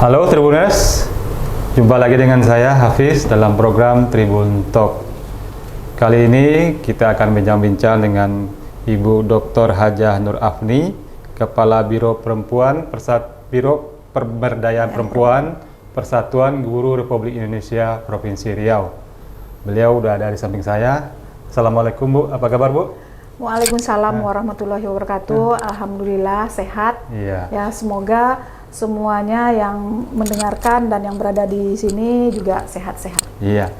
Halo Tribuners, jumpa lagi dengan saya Hafiz dalam program Tribun Talk. Kali ini kita akan bincang-bincang dengan Ibu Dr. Hajah Nur Afni, Kepala Biro Pemberdayaan Perempuan Persatuan Guru Republik Indonesia Provinsi Riau. Beliau udah ada di samping saya. Assalamualaikum Bu, apa kabar Bu? Waalaikumsalam warahmatullahi wabarakatuh. Alhamdulillah sehat. Iya. Ya, semoga semuanya yang mendengarkan dan yang berada di sini juga sehat-sehat. Iya.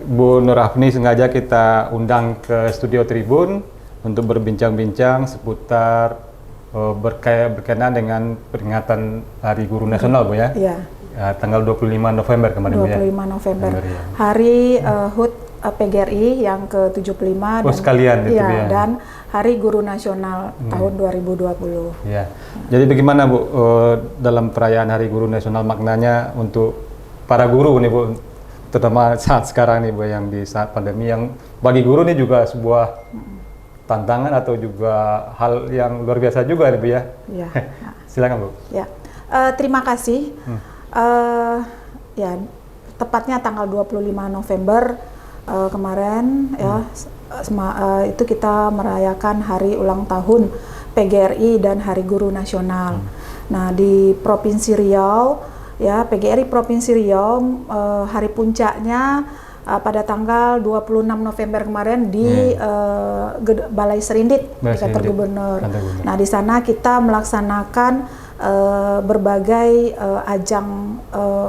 Bu Nur Afni sengaja kita undang ke studio Tribun untuk berbincang-bincang seputar berkenaan dengan peringatan Hari Guru Nasional Bu ya. Iya. Tanggal 25 November kemarin Bu ya. 25 November. Ya. Hari HUT PGRI yang ke-75 dan sekalian itu ya. Dan Hari Guru Nasional tahun 2020. Ya. Jadi bagaimana Bu dalam perayaan Hari Guru Nasional maknanya untuk para guru nih Bu, terutama saat sekarang nih Bu yang di saat pandemi yang bagi guru nih juga sebuah tantangan atau juga hal yang luar biasa juga nih Bu ya. Ya. Silakan Bu. Ya. Terima kasih. Ya, tepatnya tanggal 25 November kemarin ya itu kita merayakan hari ulang tahun PGRI dan Hari Guru Nasional. Nah, di Provinsi Riau ya, PGRI Provinsi Riau hari puncaknya pada tanggal 26 November kemarin di Balai Serindit di kantor gubernur. Nah, di sana kita melaksanakan berbagai ajang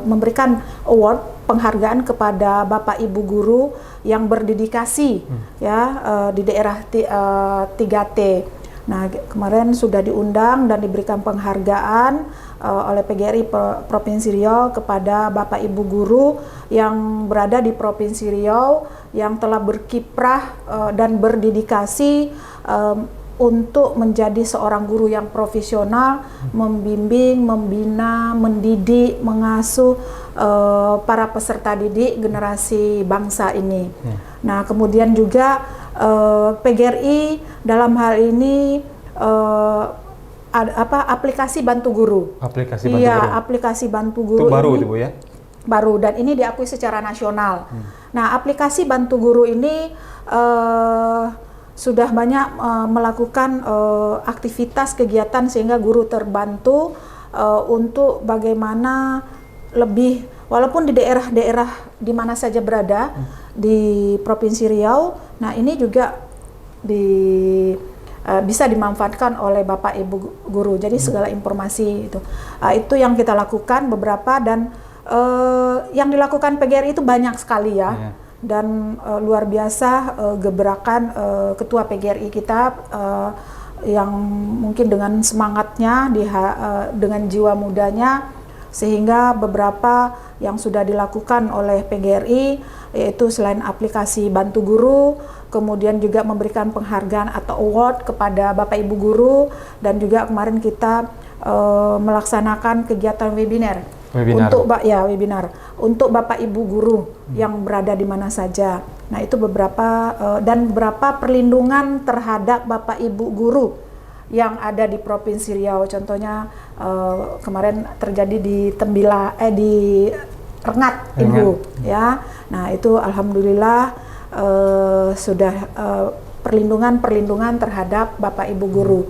memberikan award penghargaan kepada Bapak Ibu guru yang berdedikasi ya di daerah 3T. Nah, kemarin sudah diundang dan diberikan penghargaan oleh PGRI Provinsi Riau kepada Bapak Ibu guru yang berada di Provinsi Riau yang telah berkiprah dan berdedikasi untuk menjadi seorang guru yang profesional, membimbing, membina, mendidik, mengasuh para peserta didik generasi bangsa ini. Nah, kemudian juga PGRI dalam hal ini aplikasi bantu guru. Aplikasi bantu iya, guru. Aplikasi bantu guru itu baru ini itu Bu ya. Baru, dan ini diakui secara nasional. Nah, aplikasi bantu guru ini sudah banyak melakukan aktivitas kegiatan sehingga guru terbantu untuk bagaimana lebih, walaupun di daerah-daerah di mana saja berada di Provinsi Riau. Nah, ini juga bisa dimanfaatkan oleh Bapak Ibu guru. Jadi segala informasi itu yang kita lakukan beberapa, dan yang dilakukan PGRI itu banyak sekali ya. Dan luar biasa gebrakan Ketua PGRI kita yang mungkin dengan semangatnya, dengan jiwa mudanya, sehingga beberapa yang sudah dilakukan oleh PGRI yaitu selain aplikasi bantu guru, kemudian juga memberikan penghargaan atau award kepada Bapak Ibu guru, dan juga kemarin kita melaksanakan kegiatan webinar. Webinar untuk Bapak Ibu guru yang berada di mana saja. Nah, itu beberapa dan beberapa perlindungan terhadap Bapak Ibu guru yang ada di Provinsi Riau. Contohnya kemarin terjadi di di Rengat Ibu ya. Nah, itu alhamdulillah sudah perlindungan terhadap Bapak Ibu guru.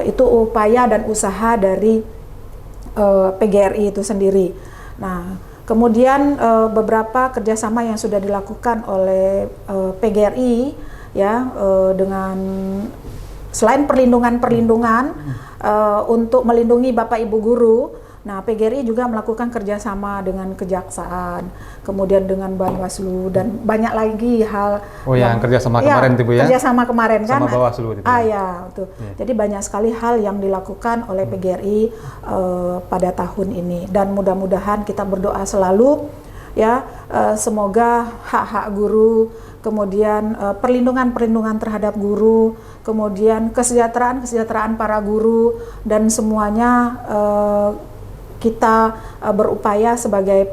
Itu upaya dan usaha dari PGRI itu sendiri. Nah, kemudian beberapa kerjasama yang sudah dilakukan oleh PGRI ya, dengan selain perlindungan untuk melindungi Bapak Ibu guru. Nah, PGRI juga melakukan kerjasama dengan Kejaksaan, kemudian dengan Bawaslu, dan banyak lagi hal. Yang kerjasama kemarin itu Bu ya? Kerjasama kemarin kan? Sama Bawaslu itu. Ya, betul. Jadi banyak sekali hal yang dilakukan oleh PGRI pada tahun ini, dan mudah-mudahan kita berdoa selalu ya, semoga hak-hak guru, kemudian perlindungan terhadap guru, kemudian kesejahteraan para guru, dan semuanya kita berupaya sebagai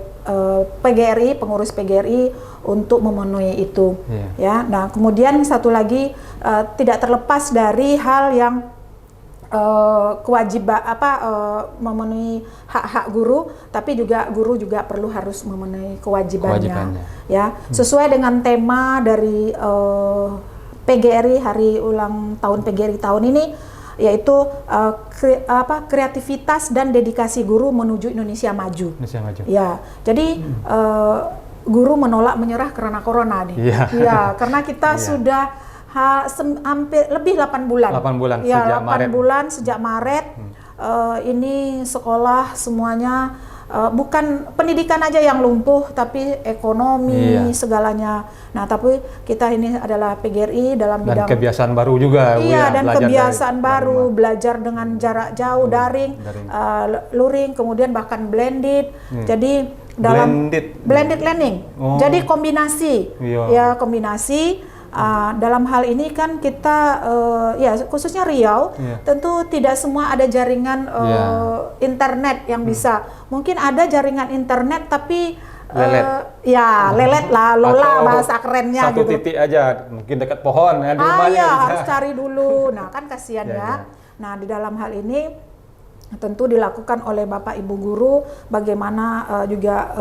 PGRI, pengurus PGRI untuk memenuhi itu. Ya. Nah, kemudian satu lagi tidak terlepas dari hal yang kewajiban memenuhi hak-hak guru, tapi juga guru juga harus memenuhi kewajibannya. Ya, sesuai dengan tema dari PGRI hari ulang tahun PGRI tahun ini, yaitu kreativitas dan dedikasi guru menuju Indonesia maju. Ya, jadi guru menolak menyerah karena corona nih. Ya, karena kita sudah hampir lebih 8 bulan. 8 bulan ya, sejak 8 Maret. bulan sejak Maret. Ini sekolah semuanya bukan pendidikan aja yang lumpuh, tapi ekonomi segalanya. Nah, tapi kita ini adalah PGRI dalam bidang kebiasaan baru juga. Iya, dan kebiasaan baru, belajar dengan jarak jauh, daring, luring, kemudian bahkan blended. Jadi dalam blended learning. Jadi kombinasi. Ya, kombinasi. Dalam hal ini kan kita ya khususnya Riau tentu tidak semua ada jaringan internet yang bisa. Mungkin ada jaringan internet tapi lelet lah, lola bahasa kerennya satu gitu. titik aja, mungkin dekat pohon ya di rumahnya. Iya, harus cari dulu. Nah, kan kasihan ya. Nah, di dalam hal ini tentu dilakukan oleh Bapak Ibu guru, bagaimana juga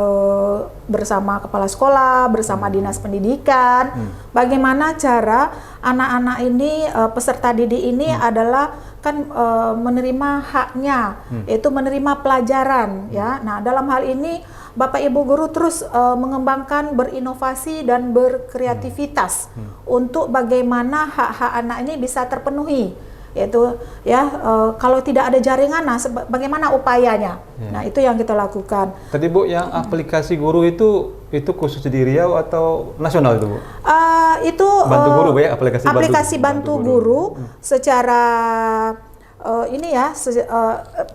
bersama kepala sekolah, bersama dinas pendidikan, bagaimana cara anak-anak ini, peserta didik ini adalah kan menerima haknya, yaitu menerima pelajaran. Ya, nah dalam hal ini Bapak Ibu guru terus mengembangkan, berinovasi dan berkreativitas untuk bagaimana hak-hak anak ini bisa terpenuhi. Yaitu ya kalau tidak ada jaringan, nah bagaimana upayanya? Nah itu yang kita lakukan. Tadi Bu, yang aplikasi guru itu khusus di Riau atau nasional itu Bu? Itu Bantu Guru Bu ya, aplikasi bantu guru secara ini ya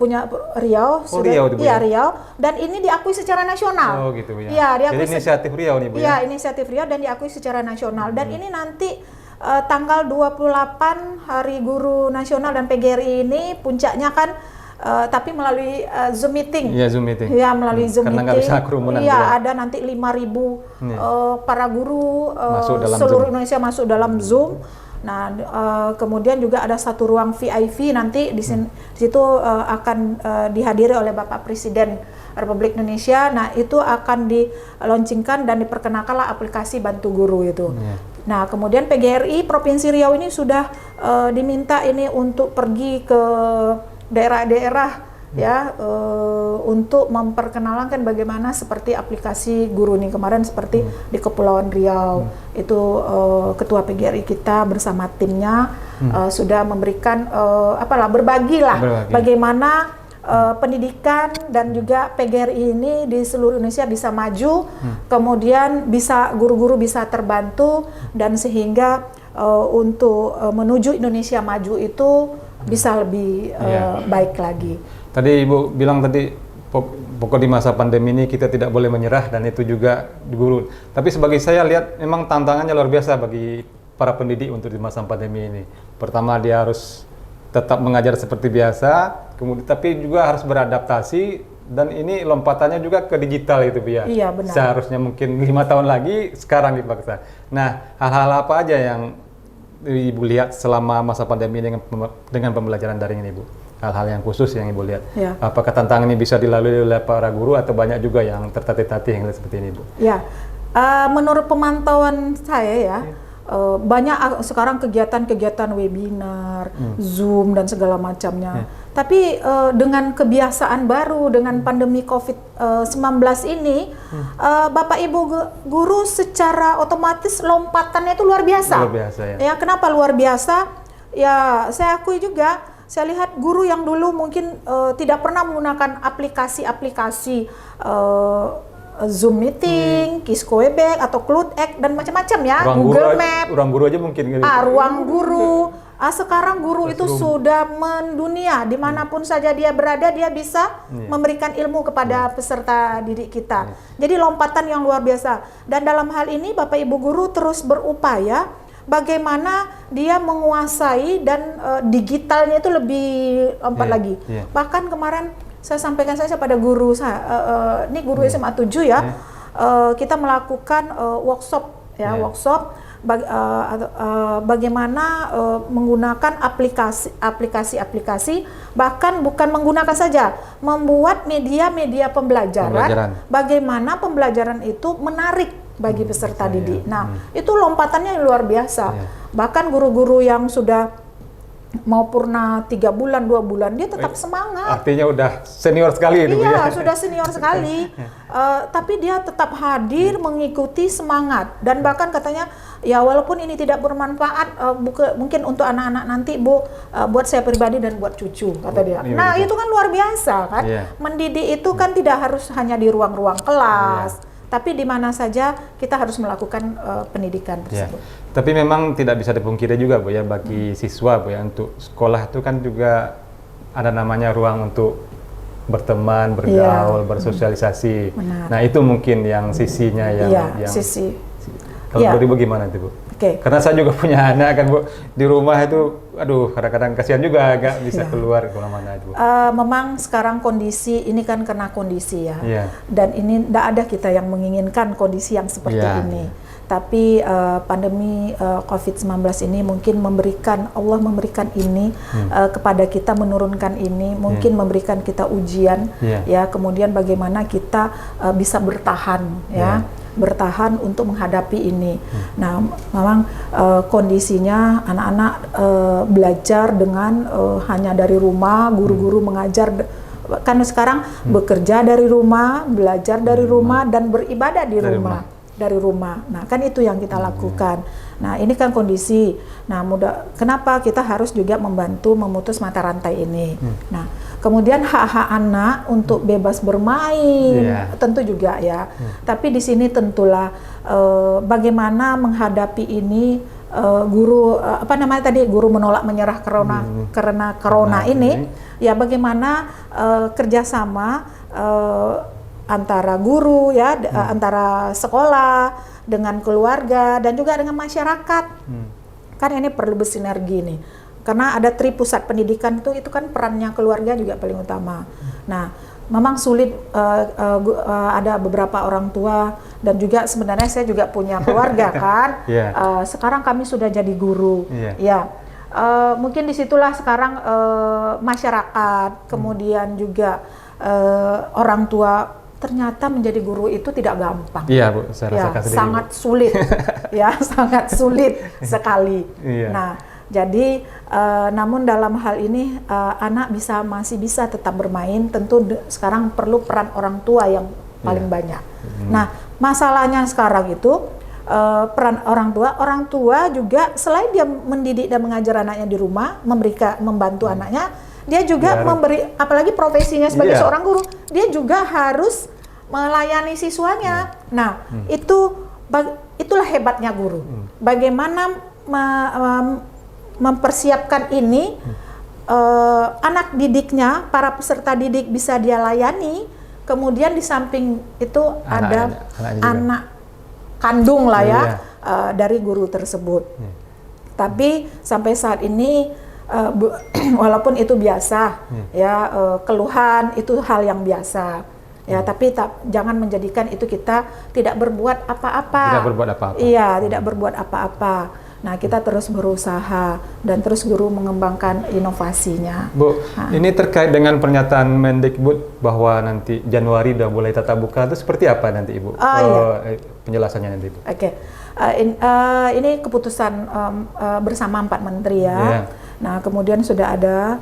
punya Riau. Riau itu Bu, ya? Riau, dan ini diakui secara nasional. Oh gitu Bu ya. Iya, diakui. Jadi inisiatif Riau nih Bu ya? Iya, inisiatif Riau dan diakui secara nasional. Dan ini nanti tanggal 28 Hari Guru Nasional dan PGRI ini puncaknya kan tapi melalui Zoom meeting. Iya, Zoom meeting. Iya, melalui Zoom meeting. Karena nggak bisa kerumunan. Iya, ada nanti 5.000 para guru seluruh Zoom. Indonesia masuk dalam Zoom. Nah, kemudian juga ada satu ruang VIP nanti di situ akan dihadiri oleh Bapak Presiden Republik Indonesia. Nah, itu akan di-launchingkan dan diperkenalkanlah aplikasi Bantu Guru itu. Nah, kemudian PGRI Provinsi Riau ini sudah diminta ini untuk pergi ke daerah-daerah ya untuk memperkenalkan bagaimana seperti aplikasi guru nih kemarin seperti di Kepulauan Riau itu Ketua PGRI kita bersama timnya sudah memberikan berbagi bagaimana pendidikan dan juga PGRI ini di seluruh Indonesia bisa maju, kemudian bisa guru-guru bisa terbantu dan sehingga untuk menuju Indonesia maju itu bisa lebih baik lagi. Tadi Ibu bilang tadi pokok di masa pandemi ini kita tidak boleh menyerah dan itu juga guru. Tapi sebagai saya lihat memang tantangannya luar biasa bagi para pendidik untuk di masa pandemi ini. Pertama dia harus tetap mengajar seperti biasa, kemudian tapi juga harus beradaptasi dan ini lompatannya juga ke digital itu Bu ya. Iya, benar. Seharusnya mungkin 5 tahun lagi sekarang dipaksa. Nah, hal-hal apa aja yang Ibu lihat selama masa pandemi dengan pembelajaran daring ini Bu? Hal-hal yang khusus yang Ibu lihat. Ya. Apakah tantangan ini bisa dilalui oleh para guru atau banyak juga yang tertatih-tatih yang seperti ini Bu? Ya, menurut pemantauan saya ya. Banyak sekarang kegiatan-kegiatan webinar, Zoom dan segala macamnya. Tapi dengan kebiasaan baru dengan pandemi COVID-19 ini, Bapak Ibu guru secara otomatis lompatannya itu luar biasa. Luar biasa ya. Ya, kenapa luar biasa? Ya, saya akui juga. Saya lihat guru yang dulu mungkin tidak pernah menggunakan aplikasi-aplikasi Zoom meeting, Kisco Webex atau Clutex dan macam-macam ya, Google Map. Ruang guru aja mungkin. Ruang guru. Sekarang guru itu sudah mendunia, dimanapun saja dia berada dia bisa memberikan ilmu kepada peserta didik kita. Jadi lompatan yang luar biasa. Dan dalam hal ini Bapak Ibu guru terus berupaya bagaimana dia menguasai dan digitalnya itu lebih lompat lagi. Bahkan kemarin saya sampaikan saja pada guru ini guru SMA 7 ya, kita melakukan workshop workshop bagaimana menggunakan aplikasi-aplikasi, bahkan bukan menggunakan saja, membuat media-media pembelajaran, bagaimana pembelajaran itu menarik bagi peserta didik. Nah, itu lompatannya luar biasa. Bahkan guru-guru yang sudah mau purna 3 bulan, 2 bulan, dia tetap semangat. Artinya udah senior sekali ini, Bu, iya, ya? sudah senior sekali. Tapi dia tetap hadir, mengikuti semangat. Dan bahkan katanya, ya walaupun ini tidak bermanfaat, mungkin untuk anak-anak nanti, Bu, buat saya pribadi dan buat cucu, kata dia. Nah, itu kan luar biasa, kan? Mendidik itu kan tidak harus hanya di ruang-ruang kelas, tapi di mana saja kita harus melakukan pendidikan tersebut. Tapi memang tidak bisa dipungkiri juga, Bu, ya, bagi siswa, Bu, ya, untuk sekolah itu kan juga ada namanya ruang untuk berteman, bergaul, bersosialisasi. Nah, itu mungkin yang sisinya yang sisi. Kalau Ibu gimana itu, Bu? Karena saya juga punya anak kan, Bu, di rumah itu, aduh, kadang-kadang kasihan juga agak bisa keluar kemana-mana itu. Memang sekarang kondisi ini kan karena kondisi ya, dan ini tidak ada kita yang menginginkan kondisi yang seperti ini. Tapi pandemi COVID-19 ini mungkin Allah memberikan ini kepada kita, menurunkan ini, mungkin memberikan kita ujian, ya. Kemudian bagaimana kita bisa bertahan, ya. Bertahan untuk menghadapi ini. Nah, memang kondisinya anak-anak belajar dengan hanya dari rumah, guru-guru mengajar, kan sekarang bekerja dari rumah, belajar dari rumah, dan beribadah di rumah. Dari rumah. Nah, kan itu yang kita lakukan. Nah, ini kan kondisi. Nah, kenapa kita harus juga membantu memutus mata rantai ini. Nah, kemudian hak-hak anak untuk bebas bermain, tentu juga ya. Tapi di sini tentulah bagaimana menghadapi ini, guru guru menolak menyerah karena corona ini, ya bagaimana kerjasama antara guru, ya, antara sekolah dengan keluarga dan juga dengan masyarakat. Kan ini perlu bersinergi nih. Karena ada pusat pendidikan itu kan perannya keluarga juga paling utama. Nah, memang sulit, ada beberapa orang tua, dan juga sebenarnya saya juga punya keluarga kan. Sekarang kami sudah jadi guru. Mungkin disitulah sekarang masyarakat, kemudian juga orang tua, ternyata menjadi guru itu tidak gampang. Iya, Bu, saya rasakan sendiri, sangat sulit. Ya, sangat sulit sekali. Nah, jadi namun dalam hal ini anak masih bisa tetap bermain. Tentu sekarang perlu peran orang tua yang paling banyak. Nah, masalahnya sekarang itu peran orang tua juga, selain dia mendidik dan mengajar anaknya di rumah, membantu anaknya, dia juga memberi, apalagi profesinya sebagai seorang guru, dia juga harus melayani siswanya. Nah, itulah hebatnya guru. Bagaimana mempersiapkan ini, anak didiknya, para peserta didik bisa dia layani. Kemudian di samping itu ada anak kandung lah ya, dari guru tersebut. Tapi sampai saat ini, walaupun itu biasa, ya, keluhan itu hal yang biasa, ya, tapi jangan menjadikan itu kita tidak berbuat apa-apa. Tidak berbuat apa-apa. Iya, tidak berbuat apa-apa. Nah, kita terus berusaha dan terus guru mengembangkan inovasinya. Bu, ini terkait dengan pernyataan Mendikbud bahwa nanti Januari udah mulai tatap muka, itu seperti apa nanti, Ibu? Penjelasannya nanti, Bu. Ini keputusan bersama 4 menteri ya. Nah, kemudian sudah ada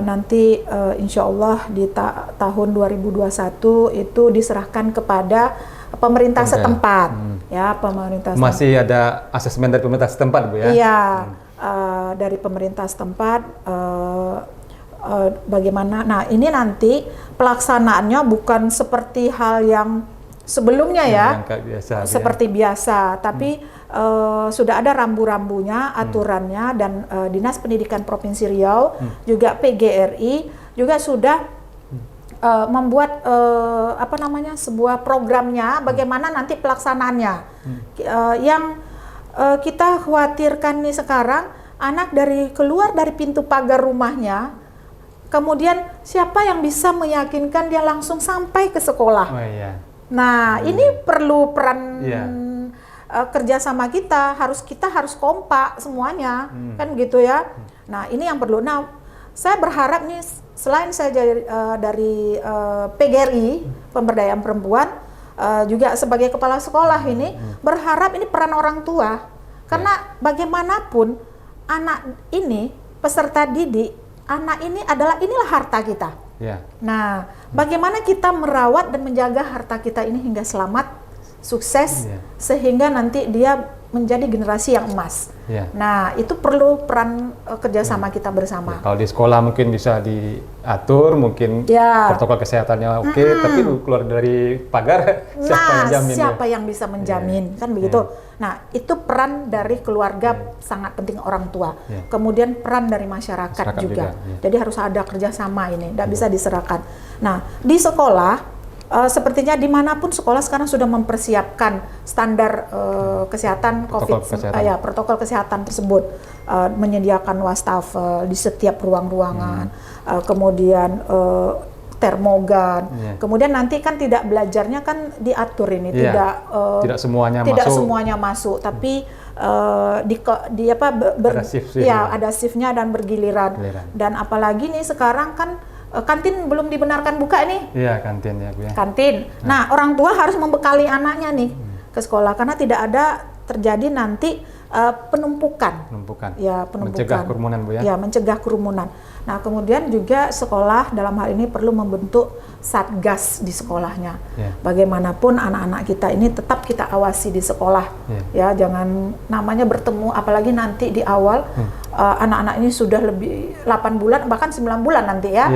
nanti insya Allah di tahun 2021 itu diserahkan kepada pemerintah setempat. Ya, pemerintah masih ada asesmen dari pemerintah setempat, Bu, ya? Iya, dari pemerintah setempat bagaimana. Nah, ini nanti pelaksanaannya bukan seperti hal yang sebelumnya ya, seperti biasa, tapi sudah ada rambu-rambunya, aturannya, dan Dinas Pendidikan Provinsi Riau, juga PGRI juga sudah membuat sebuah programnya, bagaimana nanti pelaksanaannya. Yang kita khawatirkan nih sekarang, anak keluar dari pintu pagar rumahnya, kemudian siapa yang bisa meyakinkan dia langsung sampai ke sekolah? Nah, ini perlu peran kerjasama kita harus kompak semuanya, kan gitu ya. Nah ini yang perlu. Nah saya berharap nih selain saya dari PGRI Pemberdayaan Perempuan, juga sebagai kepala sekolah ini berharap ini peran orang tua, karena bagaimanapun anak ini peserta didik, anak ini inilah harta kita. Ya. Nah, bagaimana kita merawat dan menjaga harta kita ini hingga selamat, sukses, sehingga nanti dia menjadi generasi yang emas. Nah, itu perlu peran kerjasama kita bersama. Kalau di sekolah mungkin bisa diatur, mungkin protokol kesehatannya oke, tapi keluar dari pagar siapa yang bisa menjamin, kan begitu. Nah, itu peran dari keluarga sangat penting, orang tua. Kemudian peran dari masyarakat juga. Jadi harus ada kerjasama ini, tidak bisa diserahkan. Nah, di sekolah sepertinya dimanapun sekolah sekarang sudah mempersiapkan standar kesehatan COVID, protokol kesehatan tersebut, menyediakan wastafel di setiap ruang-ruangan, kemudian termogan, kemudian nanti kan tidak belajarnya kan diatur ini, tidak semuanya masuk, tapi ada shiftnya dan bergiliran. Dan apalagi nih sekarang kan kantin belum dibenarkan buka nih. Iya, kantin ya Bu ya. Kantin. Nah, orang tua harus membekali anaknya nih ke sekolah, karena tidak ada terjadi nanti penumpukan. Ya, penumpukan. Mencegah kerumunan Bu ya. Ya, mencegah kerumunan. Nah, kemudian juga sekolah dalam hal ini perlu membentuk satgas di sekolahnya. Bagaimanapun anak-anak kita ini tetap kita awasi di sekolah. Ya, jangan namanya bertemu, apalagi nanti di awal anak-anak ini sudah lebih 8 bulan bahkan 9 bulan nanti ya.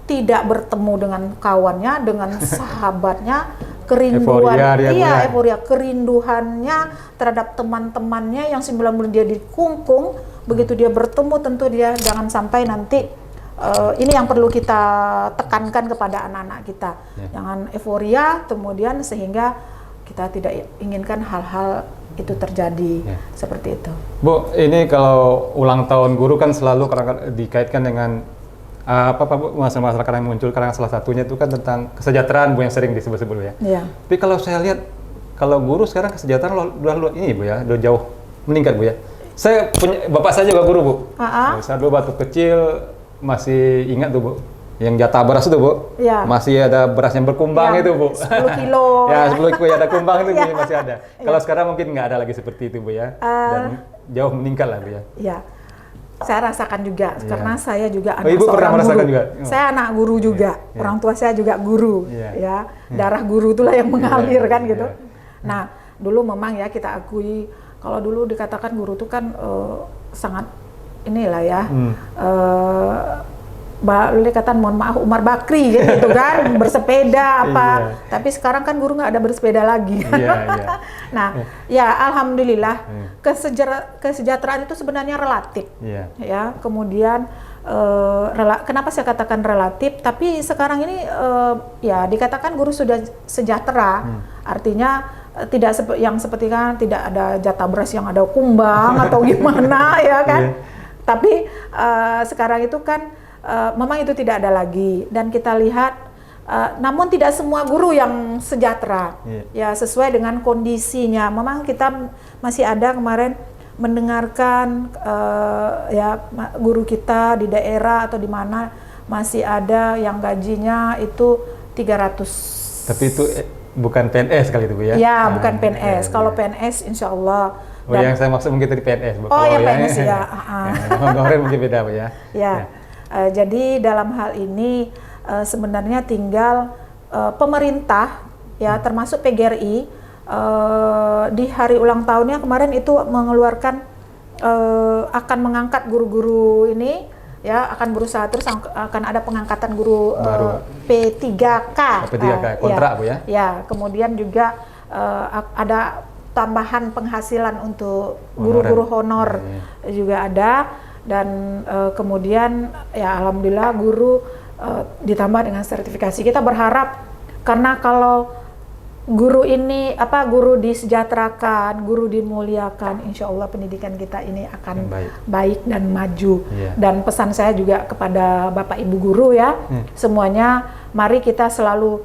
Tidak bertemu dengan kawannya, dengan sahabatnya, kerinduan, euforia, kerinduannya terhadap teman-temannya yang 9 bulan dia dikungkung, begitu dia bertemu tentu dia jangan sampai nanti ini yang perlu kita tekankan kepada anak-anak kita. Jangan euforia kemudian sehingga kita tidak inginkan hal-hal itu terjadi seperti itu. Bu, ini kalau ulang tahun guru kan selalu dikaitkan dengan masalah-masalah yang muncul, karena salah satunya itu kan tentang kesejahteraan Bu yang sering disebut-sebut ya. Tapi kalau saya lihat, kalau guru sekarang kesejahteraan udah jauh meningkat Bu ya. Saya punya, bapak saya juga guru Bu. Saya dulu waktu kecil masih ingat tuh Bu, yang jatah beras itu Bu, masih ada beras yang berkumbang itu Bu. 10 kilo. Ya 10 kilo ada kumbang itu Bu, masih ada. Kalau sekarang mungkin nggak ada lagi seperti itu Bu ya. Dan jauh meningkat lah Bu ya. Iya. Saya rasakan juga, karena saya juga anak Ibu seorang guru. Juga? Saya anak guru juga, orang tua saya juga guru, ya. Darah guru itulah yang mengalir kan gitu. Nah, dulu memang ya kita akui, kalau dulu dikatakan guru itu kan sangat inilah ya, boleh katakan mohon maaf Umar Bakri gitu kan, bersepeda apa. Tapi sekarang kan guru nggak ada bersepeda lagi. Nah, ya alhamdulillah kesejahteraan itu sebenarnya relatif. Ya, kemudian kenapa saya katakan relatif? Tapi sekarang ini ya dikatakan guru sudah sejahtera, artinya tidak yang seperti kan tidak ada jatah beras yang ada kumbang atau gimana ya kan. Tapi sekarang itu kan memang itu tidak ada lagi, dan kita lihat namun tidak semua guru yang sejahtera, ya sesuai dengan kondisinya. Memang kita masih ada kemarin mendengarkan ya guru kita di daerah atau di mana masih ada yang gajinya itu 300. Tapi itu bukan PNS kali itu Bu ya? Ya, bukan PNS. Kalau PNS insya Allah. Yang saya maksud mungkin tadi PNS Bu. Oh, yang PNS ya. Kemarin mungkin beda Bu ya. Jadi dalam hal ini sebenarnya tinggal pemerintah ya, termasuk PGRI di hari ulang tahunnya kemarin itu mengeluarkan akan mengangkat guru-guru ini ya, akan berusaha terus akan ada pengangkatan guru P3K. P3K kontrak Bu ya. Ya, kemudian juga ada tambahan penghasilan untuk guru-guru honor juga ada. Dan kemudian ya alhamdulillah guru ditambah dengan sertifikasi. Kita berharap, karena kalau guru ini guru disejahterakan, guru dimuliakan, insya Allah pendidikan kita ini akan baik dan maju. Dan pesan saya juga kepada Bapak Ibu guru ya, semuanya mari kita selalu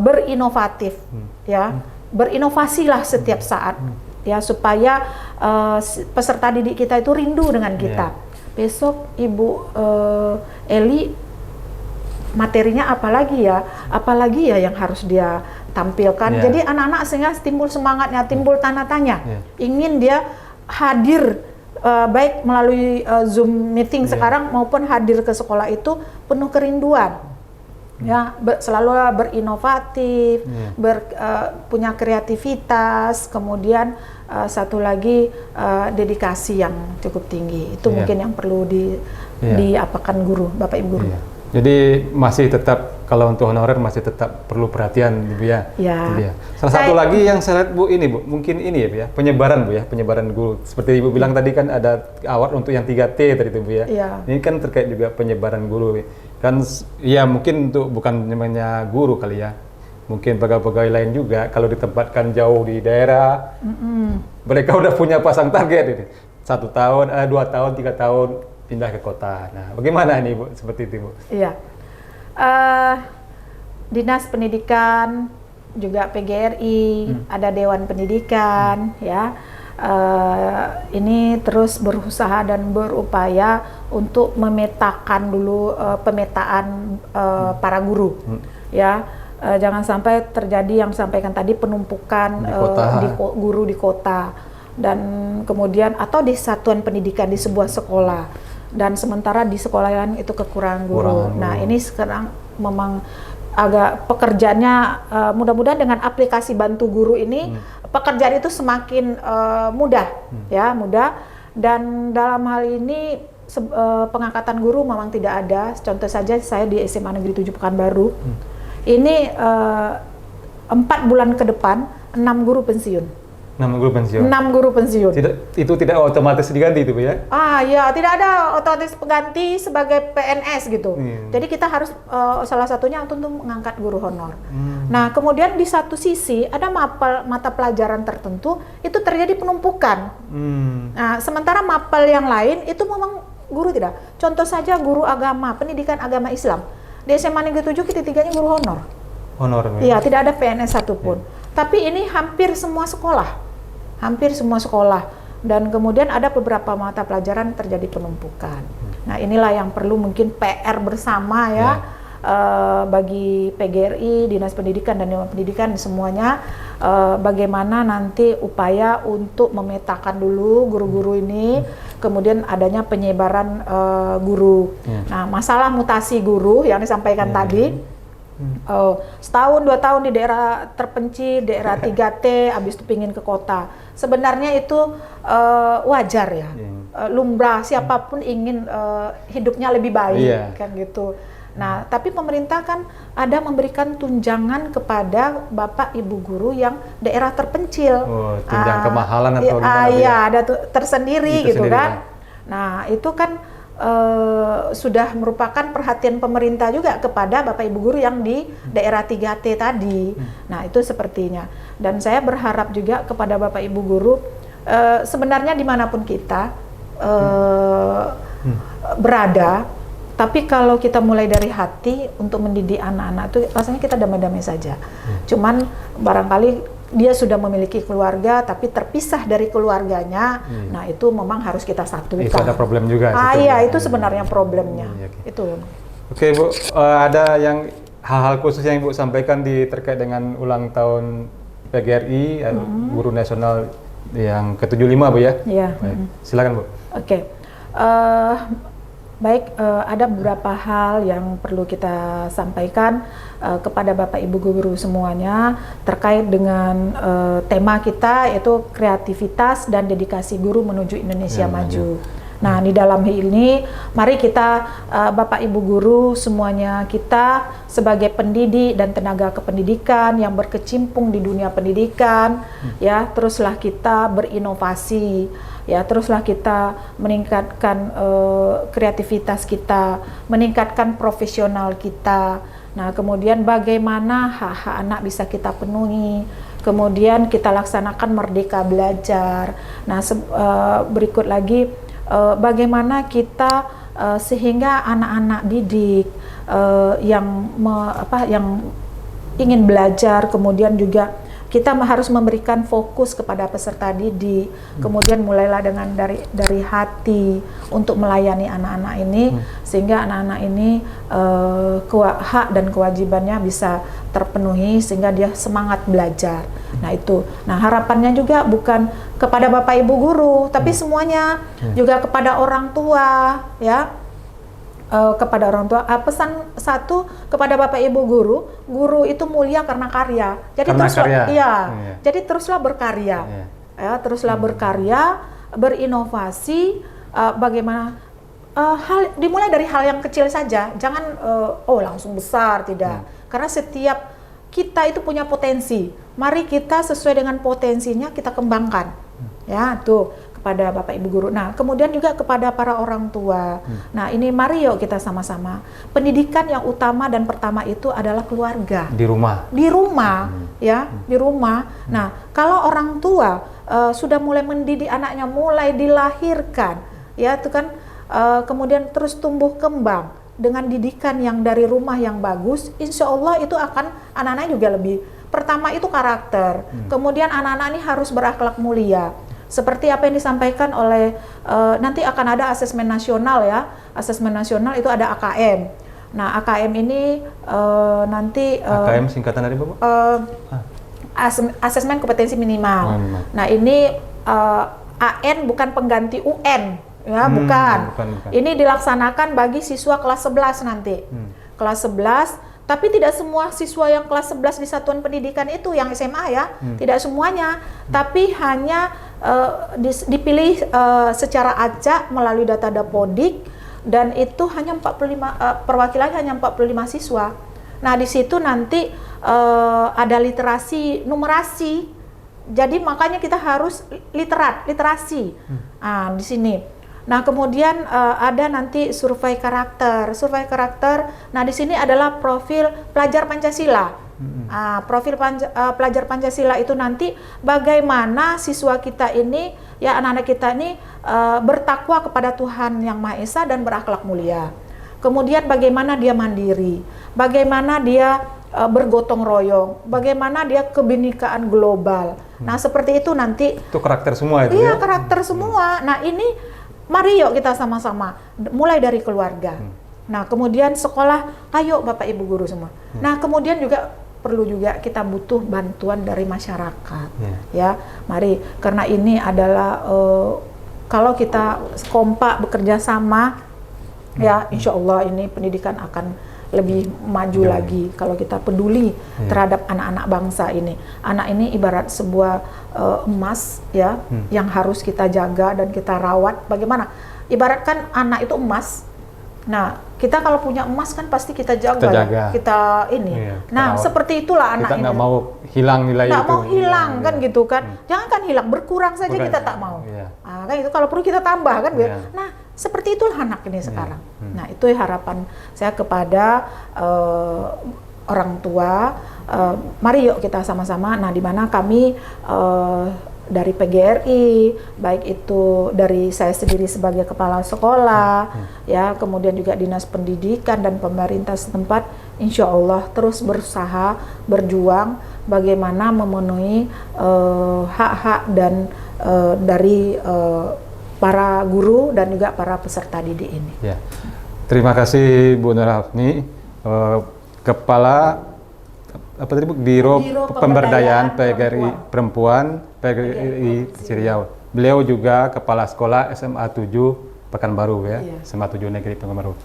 berinovatif ya, berinovasilah setiap saat. ya, supaya peserta didik kita itu rindu dengan kita. Besok Ibu Eli materinya apalagi ya yang harus dia tampilkan. Jadi anak-anak sehingga timbul semangatnya, timbul tanda tanya, ingin dia hadir baik melalui Zoom meeting sekarang maupun hadir ke sekolah itu penuh kerinduan. Ya, selalu berinovatif, punya kreativitas, kemudian satu lagi dedikasi yang cukup tinggi. Itu mungkin yang perlu diapakan guru, Bapak Ibu guru. Jadi masih tetap, kalau untuk honorer masih tetap perlu perhatian, Bu ya. Salah satu lagi yang saya lihat Bu ini Bu, mungkin ini ya Bu ya, penyebaran Bu ya, penyebaran guru. Seperti Ibu bilang tadi kan ada award untuk yang 3T tadi itu Bu ya. Ini kan terkait juga penyebaran guru. Kan ya mungkin untuk bukan namanya guru kali ya. Mungkin pegawai-pegawai lain juga kalau ditempatkan jauh di daerah, mereka udah punya pasang target ini. 1 tahun, 2 tahun, 3 tahun pindah ke kota. Nah, bagaimana ini Bu seperti itu Bu? Iya, Dinas Pendidikan juga PGRI, ada Dewan Pendidikan, ya. Ini terus berusaha dan berupaya untuk memetakan dulu pemetaan para guru, ya. Jangan sampai terjadi yang sampaikan tadi penumpukan guru di kota dan kemudian atau di satuan pendidikan di sebuah sekolah. Dan sementara di sekolah lain itu kekurangan guru. Nah, ini sekarang memang agak pekerjaannya mudah-mudahan dengan aplikasi bantu guru ini pekerjaan itu semakin mudah, ya mudah. Dan dalam hal ini pengangkatan guru memang tidak ada. Contoh saja saya di SMA Negeri 7 Pekanbaru, ini 4 bulan ke depan 6 guru pensiun. 6 guru pensiun. 6 guru pensiun. Itu tidak otomatis diganti itu Bu ya? Ya, tidak ada otomatis pengganti sebagai PNS gitu. Jadi kita harus salah satunya untuk mengangkat guru honor. Nah, kemudian di satu sisi ada mata pelajaran tertentu itu terjadi penumpukan. Nah, sementara mapel yang lain itu memang guru tidak. Contoh saja guru agama, pendidikan agama Islam. Di SMA Negeri 7 ketiganya guru honor. Honor. Iya, tidak ada PNS satupun. Tapi ini hampir semua sekolah. Hampir semua sekolah, dan kemudian ada beberapa mata pelajaran terjadi penumpukan. Nah, inilah yang perlu mungkin PR bersama ya, bagi PGRI, Dinas Pendidikan dan Dewan Pendidikan semuanya, bagaimana nanti upaya untuk memetakan dulu guru-guru ini, kemudian adanya penyebaran guru. Nah, masalah mutasi guru yang disampaikan tadi, setahun 2 tahun di daerah terpencil, daerah 3T, habis itu pingin ke kota. Sebenarnya itu wajar ya, lumrah, siapapun ingin hidupnya lebih baik, kan gitu. Nah, tapi pemerintah kan ada memberikan tunjangan kepada Bapak Ibu guru yang daerah terpencil. Tunjangan kemahalan atau gimana? Iya, ada tersendiri gitu kan. Nah, itu kan sudah merupakan perhatian pemerintah juga kepada Bapak Ibu guru yang di daerah 3T tadi. Nah, itu sepertinya. Dan saya berharap juga kepada Bapak Ibu guru, sebenarnya dimanapun kita berada, tapi kalau kita mulai dari hati untuk mendidik anak-anak itu rasanya kita damai-damai saja. Cuman barangkali dia sudah memiliki keluarga tapi terpisah dari keluarganya, nah itu memang harus kita satukan. Itu ada problem juga. Iya, itu sebenarnya problemnya. Itu. Oke Bu, ada yang hal-hal khusus yang Ibu sampaikan terkait dengan ulang tahun PGRI, Guru Nasional yang ke-75 Bu ya? Iya. Silakan Bu. Oke. Baik, ada beberapa hal yang perlu kita sampaikan kepada Bapak Ibu guru semuanya terkait dengan tema kita, yaitu kreativitas dan dedikasi guru menuju Indonesia maju. Nah, di dalam hal ini mari kita Bapak Ibu guru semuanya, kita sebagai pendidik dan tenaga kependidikan yang berkecimpung di dunia pendidikan, ya, teruslah kita berinovasi, ya, teruslah kita meningkatkan kreativitas kita, meningkatkan profesional kita. Nah, kemudian bagaimana hak-hak anak bisa kita penuhi, kemudian kita laksanakan merdeka belajar. Nah, berikut lagi bagaimana kita sehingga anak-anak didik yang ingin belajar, kemudian juga kita harus memberikan fokus kepada peserta didik, kemudian mulailah dengan dari hati untuk melayani anak-anak ini, sehingga anak-anak ini hak dan kewajibannya bisa terpenuhi sehingga dia semangat belajar. Nah itu, nah harapannya juga bukan kepada Bapak Ibu guru, tapi semuanya juga kepada orang tua, ya. Kepada orang tua, pesan satu kepada Bapak Ibu guru itu mulia karena karya. Jadi karena teruslah, karya. iya. Jadi teruslah berkarya, ya, teruslah berkarya, berinovasi. Bagaimana dimulai dari hal yang kecil saja, jangan langsung besar, tidak. Karena setiap kita itu punya potensi. Mari kita sesuai dengan potensinya kita kembangkan, ya tuh. Kepada Bapak Ibu guru. Nah, kemudian juga kepada para orang tua. Nah, ini mari yuk kita sama-sama. Pendidikan yang utama dan pertama itu adalah keluarga. Di rumah. Di rumah, ya, di rumah. Nah, kalau orang tua sudah mulai mendidik anaknya, mulai dilahirkan, ya, itu kan kemudian terus tumbuh kembang dengan didikan yang dari rumah yang bagus, insya Allah itu akan anak-anak juga lebih. Pertama itu karakter. Kemudian anak-anak ini harus berakhlak mulia. Seperti apa yang disampaikan oleh nanti akan ada asesmen nasional, ya. Asesmen nasional itu ada AKM. Nah, AKM ini nanti AKM singkatan dari Bapak? Asesmen kompetensi minimal. Nah, ini AN bukan pengganti UN, ya, bukan. Ini dilaksanakan bagi siswa kelas 11 nanti. Kelas 11. Tapi tidak semua siswa yang kelas 11 di satuan pendidikan itu yang SMA, ya, tidak semuanya, tapi hanya dipilih secara acak melalui data Dapodik, dan itu hanya 45 perwakilan hanya 45 siswa. Nah, di situ nanti ada literasi numerasi. Jadi makanya kita harus literasi. Nah, di sini. Nah, kemudian ada nanti survei karakter. Survei karakter. Nah, di sini adalah profil pelajar Pancasila. Profil pelajar Pancasila itu nanti bagaimana siswa kita ini, ya, anak-anak kita ini bertakwa kepada Tuhan Yang Maha Esa dan berakhlak mulia. Kemudian bagaimana dia mandiri, bagaimana dia bergotong royong, bagaimana dia kebinekaan global. Nah, seperti itu nanti. Itu karakter semua itu. Iya, ya? karakter semua. Nah, ini mari yuk kita sama-sama mulai dari keluarga. Nah, kemudian sekolah, ayo Bapak Ibu guru semua. Nah, kemudian juga perlu juga kita butuh bantuan dari masyarakat. Ya, mari, karena ini adalah kalau kita kompak bekerja sama, ya, insya Allah ini pendidikan akan lebih maju lagi kalau kita peduli terhadap anak-anak bangsa ini. Anak ini ibarat sebuah emas, ya, yang harus kita jaga dan kita rawat. Bagaimana? Ibaratkan anak itu emas. Nah, kita kalau punya emas kan pasti kita jaga. Kita ini. Nah, seperti itulah anak ini. Kita nggak mau hilang nilai itu. Nggak mau hilang, kan gitu kan. Jangan kan hilang, berkurang saja kita tak mau. Nah, kan itu kalau perlu kita tambah kan. Nah, seperti itulah anak ini sekarang. Nah, itu harapan saya kepada orang tua. Mari yuk kita sama-sama. Nah, di mana kami dari PGRI, baik itu dari saya sendiri sebagai kepala sekolah, ya, kemudian juga dinas pendidikan dan pemerintah setempat, insya Allah terus berusaha, berjuang bagaimana memenuhi hak-hak dan dari para guru dan juga para peserta didik ini. Ya. Terima kasih Bu Nur Hafni, Kepala Biro Pemberdayaan PGRI Perempuan PGRI Riau. Beliau juga Kepala Sekolah SMA 7 Pekanbaru, ya, SMA 7 Negeri Pekanbaru.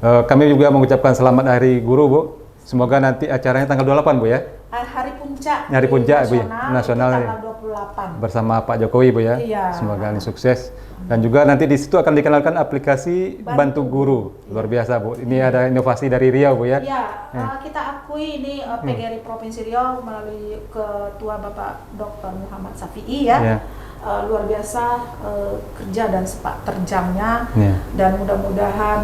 Kami juga mengucapkan selamat Hari Guru, Bu. Semoga nanti acaranya tanggal 28, Bu, ya. Hari puncak. Hari puncak, Bu, ya. Nasional Tanggal 28. Bersama Pak Jokowi, Bu, ya. Semoga ini sukses. Dan juga nanti di situ akan dikenalkan aplikasi Bantu Guru. Luar biasa, Bu. Ini ada inovasi dari Riau, Bu, ya. Iya, kita akui ini PGRI Provinsi Riau melalui Ketua Bapak Dr. Muhammad Safi'i, ya. Luar biasa kerja dan sepak terjangnya, dan mudah-mudahan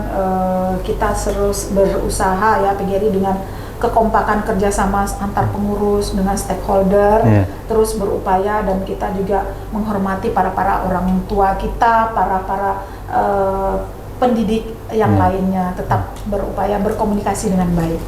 kita terus berusaha, ya, PGRI dengan kekompakan kerjasama antar pengurus dengan stakeholder, terus berupaya, dan kita juga menghormati para orang tua kita, para pendidik yang lainnya, tetap berupaya berkomunikasi dengan baik.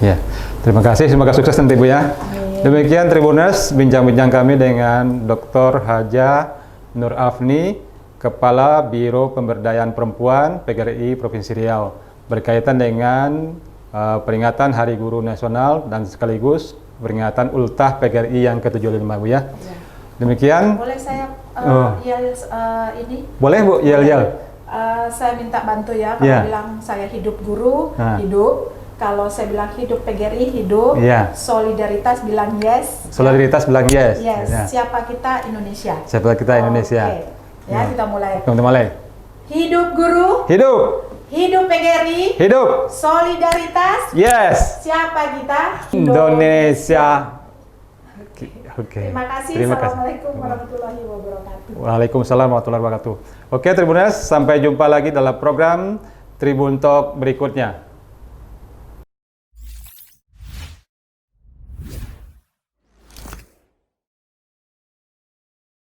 Terima kasih, semoga sukses nanti, Bu, ya. Amin. Demikian Tribuners, bincang-bincang kami dengan Dr. Haja Nur Afni, Kepala Biro Pemberdayaan Perempuan PGRI Provinsi Riau, berkaitan dengan peringatan Hari Guru Nasional dan sekaligus peringatan Ultah PGRI yang ke-75, Bu ya. Demikian. Boleh saya yel ini? Boleh, Bu, yel-yel. Saya minta bantu ya, kalau bilang saya hidup guru, hidup. Kalau saya bilang hidup PGRI, hidup. Solidaritas bilang yes. Solidaritas bilang yes. Yes. Siapa kita Indonesia. Siapa kita Indonesia. Ya, kita mulai. Kita mulai. Hidup guru. Hidup. Hidup PGRI. Hidup. Solidaritas. Yes. Siapa kita? Indonesia. Oke. Terima kasih. Assalamualaikum warahmatullahi wabarakatuh. Waalaikumsalam warahmatullahi wabarakatuh. Oke, Tribuners, sampai jumpa lagi dalam program Tribun Talk berikutnya.